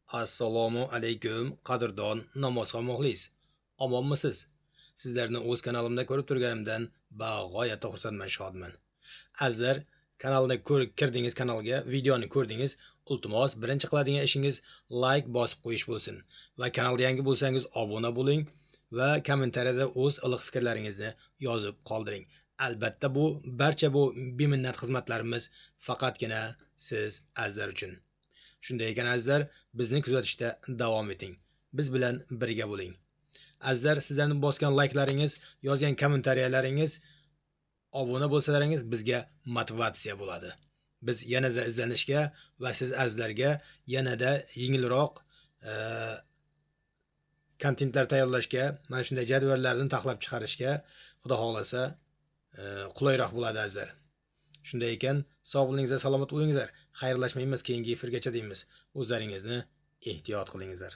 Assalomu alaykum qadrdon namozxon muxlis. Omonmisiz? Sizlarni o'z kanalimda ko'rib turganimdan bag'oyatda xursandman, shodman. Azizlar, kanalga kirdingiz, kanalga videoni ko'rdingiz. Iltimos, birinchi qiladigan ishingiz like bosib qo'yish bo'lsin va kanalga yangi bo'lsangiz obuna bo'ling va kommentariyada o'z iliq fikrlaringizni yozib qoldiring. Albatta bu barcha bu beminnat xizmatlarimiz faqatgina siz azizlar uchun. Shunday ekan azizlar, bizni kuzatishda davom eting. Biz bilan birga bo'ling. Azizlar, sizlarning bosgan layklaringiz, yozgan kommentariyalaringiz, obuna bo'lsalaringiz bizga motivatsiya bo'ladi. Biz yanada izlanishga va siz azizlarga yanada yengilroq kontentlar tayyorlashga, mana shunday jadvallarni taxlab chiqarishga Xudo xolasa qulayroq bo'ladi azizlar. Shunday ekan, sog' bo'lingizlar, salomat bo'lingizlar. Xayrlashmaymiz, keyingi efirgacha deymiz. O'zlaringizni ehtiyot qilingizlar.